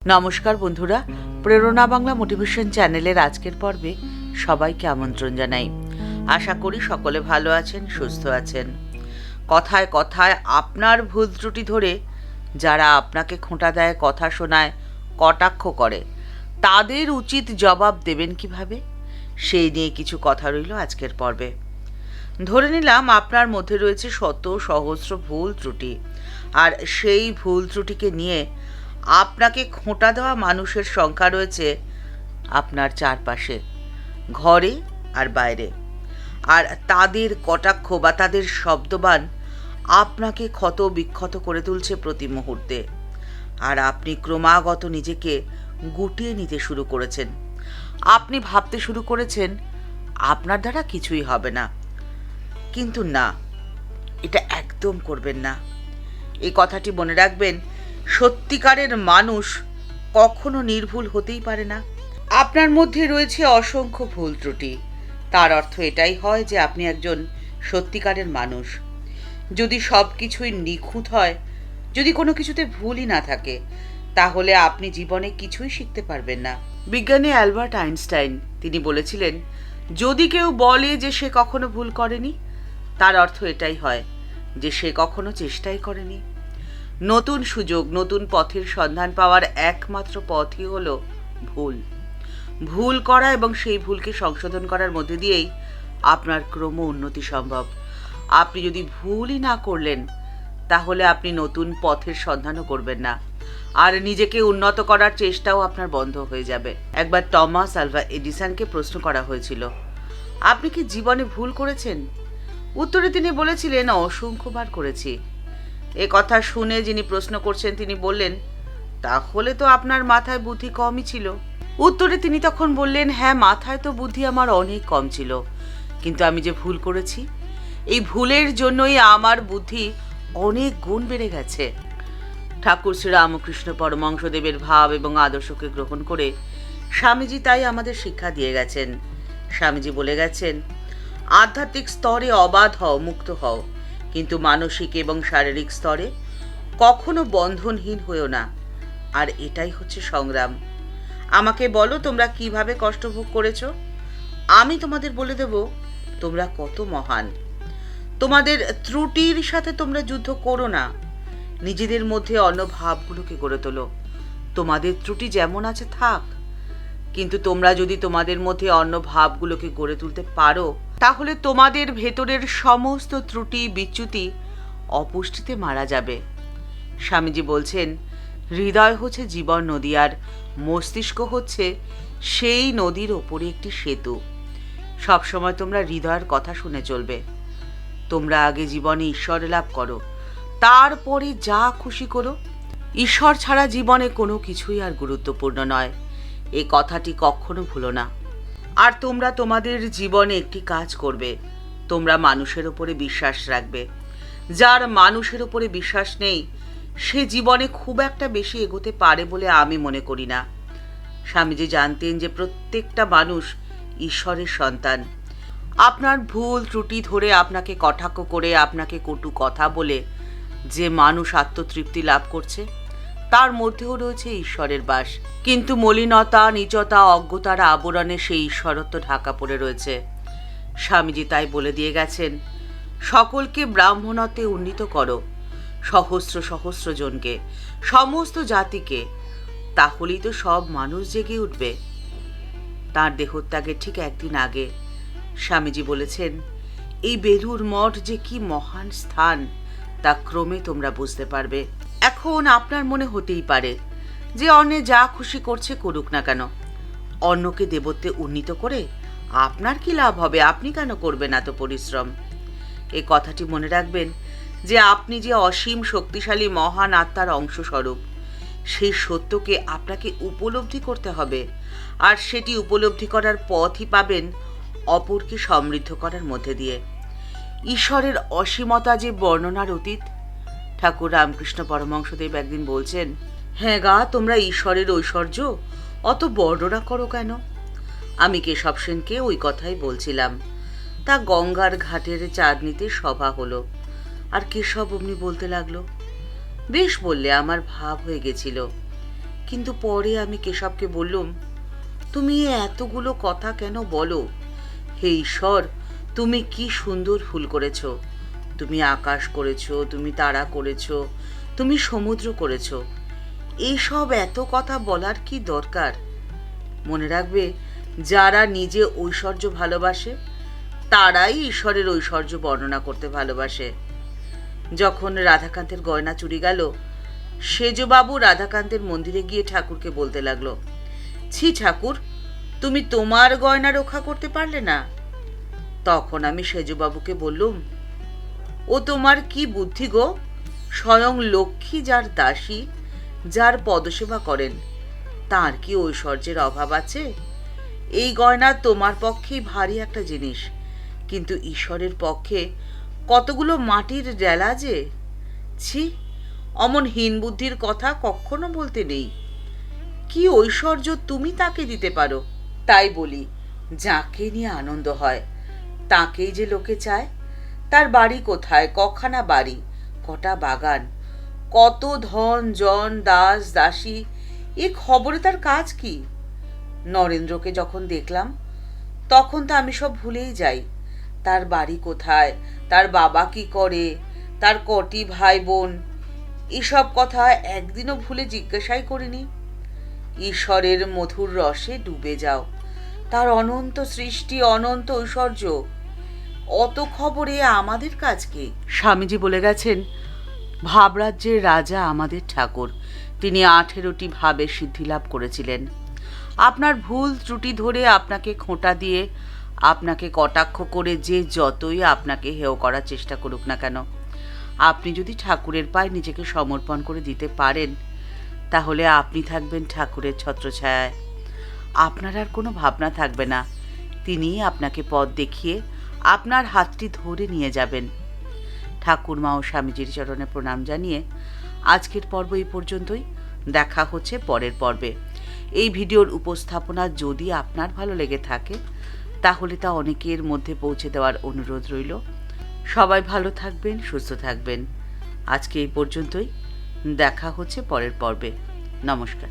নমস্কার বন্ধুরা, প্রেরণা বাংলা মোটিভেশন চ্যানেলের আজকের পর্বে সবাইকে আমন্ত্রণ জানাই। আশা করি সকলে ভালো আছেন, সুস্থ আছেন। কথায় কথায় আপনার ভুল ত্রুটি ধরে যারা আপনাকে খোঁটা দেয়, কথা শোনায়, কটাক্ষ করে, তাদের উচিত জবাব দেবেন কিভাবে, সেই নিয়ে কিছু কথা রইল আজকের পর্বে। ধরে নিলাম আপনার মধ্যে রয়েছে শত সহস্র ভুল ত্রুটি, আর সেই ভুল ত্রুটিকে নিয়ে আপনাকে খোঁটা দেওয়া মানুষের সংখ্যা রয়েছে আপনার চারপাশে, ঘরে আর বাইরে। আর তাদের কটাক্ষ বা তাদের শব্দবাণ আপনাকে ক্ষত বিক্ষত করে তুলছে প্রতি মুহূর্তে। আর আপনি ক্রমাগত নিজেকে গুটিয়ে নিতে শুরু করেছেন। আপনি ভাবতে শুরু করেছেন আপনার দ্বারা কিছুই হবে না। কিন্তু না, এটা একদম করবেন না। এই কথাটি মনে রাখবেন, সত্যিকারের মানুষ কখনো নির্ভুল হতেই পারে না। আপনার মধ্যে রয়েছে অসংখ্য ভুল ত্রুটি, তার অর্থ এটাই হয় যে আপনি একজন সত্যিকারের মানুষ। যদি সব কিছুই নিখুঁত হয়, যদি কোনো কিছুতে ভুলই না থাকে, তাহলে আপনি জীবনে কিছুই শিখতে পারবেন না। বিজ্ঞানী অ্যালবার্ট আইনস্টাইন তিনি বলেছিলেন, যদি কেউ বলে যে সে কখনো ভুল করেনি, তার অর্থ এটাই হয় যে সে কখনো চেষ্টাই করেনি। নতুন সুযোগ, নতুন পথের সন্ধান পাওয়ার একমাত্র পথই হলো ভুল করা, এবং সেই ভুলকে সংশোধন করার মধ্যে দিয়েই আপনার ক্রম উন্নতি সম্ভব। আপনি যদি ভুলই না করলেন, তাহলে আপনি নতুন পথের সন্ধানও করবেন না, আর নিজেকে উন্নত করার চেষ্টাও আপনার বন্ধ হয়ে যাবে। একবার টমাস আলভা এডিসনকে প্রশ্ন করা হয়েছিল, আপনি কি জীবনে ভুল করেছেন? উত্তরে তিনি বলেছিলেন, অসংখ্যবার করেছি। এ কথা শুনে যিনি প্রশ্ন করছেন তিনি বললেন, তাহলে তো আপনার মাথায় বুদ্ধি কমই ছিল। উত্তরে তিনি তখন বললেন, হ্যাঁ, মাথায় তো বুদ্ধি আমার অনেক কম ছিল, কিন্তু আমি যে ভুল করেছি, এই ভুলের জন্যই আমার বুদ্ধি অনেক গুণ বেড়ে গেছে। ঠাকুর শ্রী রামকৃষ্ণ পরমহংসদেবের ভাব এবং আদর্শকে গ্রহণ করে স্বামীজি তাই আমাদের শিক্ষা দিয়ে গেছেন। স্বামীজি বলে গেছেন, আধ্যাত্মিক স্তরে অবাধ হও, মুক্ত হও, কিন্তু মানসিক এবং শারীরিক স্তরে কখনো বন্ধনহীন হয়েও না। আর এটাই হচ্ছে সংগ্রাম। আমাকে বলো তোমরা কিভাবে কষ্ট ভোগ করেছ, আমি তোমাদের বলে দেব তোমরা কত মহান। তোমাদের ত্রুটির সাথে তোমরা যুদ্ধ করো না, নিজেদের মধ্যে অন্য ভাবগুলোকে গড়ে তোলো। তোমাদের ত্রুটি যেমন আছে থাক, কিন্তু তোমরা যদি তোমাদের মধ্যে অন্য ভাবগুলোকে গড়ে তুলতে পারো, তাহলে তোমাদের ভেতরের সমস্ত ত্রুটি বিচ্যুতি অপুষ্টিতে মারা যাবে। স্বামীজি বলছেন, হৃদয় হচ্ছে জীবন নদী, আর মস্তিষ্ক হচ্ছে সেই নদীর ওপরে একটি সেতু। সবসময় তোমরা হৃদয়ের কথা শুনে চলবে। তোমরা আগে জীবনে ঈশ্বর লাভ করো, তারপরে যা খুশি করো। ঈশ্বর ছাড়া জীবনে কোনো কিছুই আর গুরুত্বপূর্ণ নয়, এই কথাটি কখনো ভুলো না। আর তোমরা তোমাদের জীবনে একটি কাজ করবে, তোমরা মানুষের উপরে বিশ্বাস রাখবে। যার মানুষের উপরে বিশ্বাস নেই, সে জীবনে খুব একটা বেশি এগোতে পারে বলে আমি মনে করি না। স্বামীজি জানতেন যে প্রত্যেকটা মানুষ ঈশ্বরের সন্তান। আপনার ভুল ত্রুটি ধরে আপনাকে কটাক্ষ করে, আপনাকে কটু কথা বলে যে মানুষ আত্মতৃপ্তি লাভ করছে, তার মধ্যেও রয়েছে ঈশ্বরের বাস। কিন্তু মলিনতা, নীচতা, অজ্ঞতার আবরণে সেই ঈশ্বরত্ব ঢাকা পড়ে রয়েছে। স্বামীজি তাই বলে দিয়ে গেছেন, সকলকে ব্রাহ্মণত্বে উন্নীত করো, সহস্র সহস্র জনকে, সমস্ত জাতিকে, তাহলেই তো সব মানুষ জেগে উঠবে। তাঁর দেহত্যাগের ঠিক একদিন আগে স্বামীজি বলেছেন, এই বেলুড় মঠ যে কি মহান স্থান, তা ক্রমে তোমরা বুঝতে পারবে। এখন আপনার মনে হতেই পারে যে অন্যে যা খুশি করছে করুক না কেন, অন্যকে দেবত্বে উন্নীত করে আপনার কি লাভ হবে, আপনি কেন করবেন এত পরিশ্রম? এই কথাটি মনে রাখবেন যে আপনি যে অসীম শক্তিশালী মহান আত্মার অংশস্বরূপ, সেই সত্যকে আপনাকে উপলব্ধি করতে হবে, আর সেটি উপলব্ধি করার পথই পাবেন অপরকে সমৃদ্ধ করার মধ্যে দিয়ে। ঈশ্বরের অসীমতা যে বর্ণনার অতীত। ঠাকুর রামকৃষ্ণ পরমহংসদেব একদিন বলছেন, হ্যাঁ গা, তোমরা ঈশ্বরের ঐশ্বর্য অত বর্ণনা করো কেন? আমি কেশব সেনকে ওই কথাই বলছিলাম। তা গঙ্গার ঘাটের চাঁদনিতে সভা হলো, আর কেশব অমনি বলতে লাগলো, বেশ বললে, আমার ভাব হয়ে গেছিল, কিন্তু পরে আমি কেশবকে বললুম, তুমি এতগুলো কথা কেন বলো? হে ঈশ্বর, তুমি কি সুন্দর ফুল করেছ, তুমি আকাশ করেছ, তুমি তারা করেছ, তুমি সমুদ্র করেছ। এইসব এত কথা বলার কি দরকার? মনে রাখবে, যারা নিজে ঐশ্বর্য ভালোবাসে তারাই ঈশ্বরের ঐশ্বর্য বর্ণনা করতে ভালোবাসে। যখন রাধাকান্তের গয়না চুরি গেল, সেজবাবু রাধাকান্তের মন্দিরে গিয়ে ঠাকুরকে বলতে লাগলো, ছি ঠাকুর, তুমি তোমার গয়না রক্ষা করতে পারলে না? তখন আমি সেজবাবুকে বললুম, ও তোমার কি বুদ্ধি গো? স্বয়ং লক্ষ্মী যার দাসী, যার পদসেবা করেন, তার কি ঐশ্বর্যের অভাব আছে? এই গয়না তোমার পক্ষেই ভারী একটা জিনিস, কিন্তু ঈশ্বরের পক্ষে কতগুলো মাটির ডেলা যে। ছি, অমন হীন বুদ্ধির কথা কখনো বলতে নেই। কি ঐশ্বর্য তুমি তাকে দিতে পারো? তাই বলি, যাকে নিয়ে আনন্দ হয় তাকেই যে লোকে চায়। তার বাড়ি কোথায়, কখানা বাড়ি, কটা বাগান, কত ধন জন, দাস দাসী, এ খবরে তার কাজ কি? নরেন্দ্রকে যখন দেখলাম তখন তো আমি সব ভুলেই যাই। তার বাড়ি কোথায়, তার বাবা কি করে, তার কটি ভাই বোন, এসব কথা একদিনও ভুলে জিজ্ঞাসাই করিনি। ঈশ্বরের মধুর রসে ডুবে যাও, তার অনন্ত সৃষ্টি, অনন্ত ঐশ্বর্য, অত খবরে আমাদের কাজ কি? স্বামীজি বলে গেছেন, ভাবরাজ্যের রাজা আমাদের ঠাকুর, তিনি 18টি ভাবে সিদ্ধি লাভ করেছিলেন। আপনার ভুল ত্রুটি ধরে আপনাকে খোঁটা দিয়ে, আপনাকে কটাক্ষ করে যে যতই আপনাকে হেয় করার চেষ্টা করুক না কেন, আপনি যদি ঠাকুরের পায়ে নিজেকে সমর্পণ করে দিতে পারেন, তাহলে আপনি থাকবেন ঠাকুরের ছত্রছায়ায়। আপনার আর কোনো ভাবনা থাকবে না, তিনিই আপনাকে পথ দেখিয়ে আপনার হাতটি ধরে নিয়ে যাবেন। ঠাকুরমা ও স্বামীজির চরণে প্রণাম জানিয়ে আজকের পর্ব এই পর্যন্তই। দেখা হচ্ছে পরের পর্বে। এই ভিডিওর উপস্থাপনা যদি আপনার ভালো লেগে থাকে তাহলে তা অনেকের মধ্যে পৌঁছে দেওয়ার অনুরোধ রইল। সবাই ভালো থাকবেন, সুস্থ থাকবেন। আজকে এই পর্যন্তই, দেখা হচ্ছে পরের পর্বে। নমস্কার।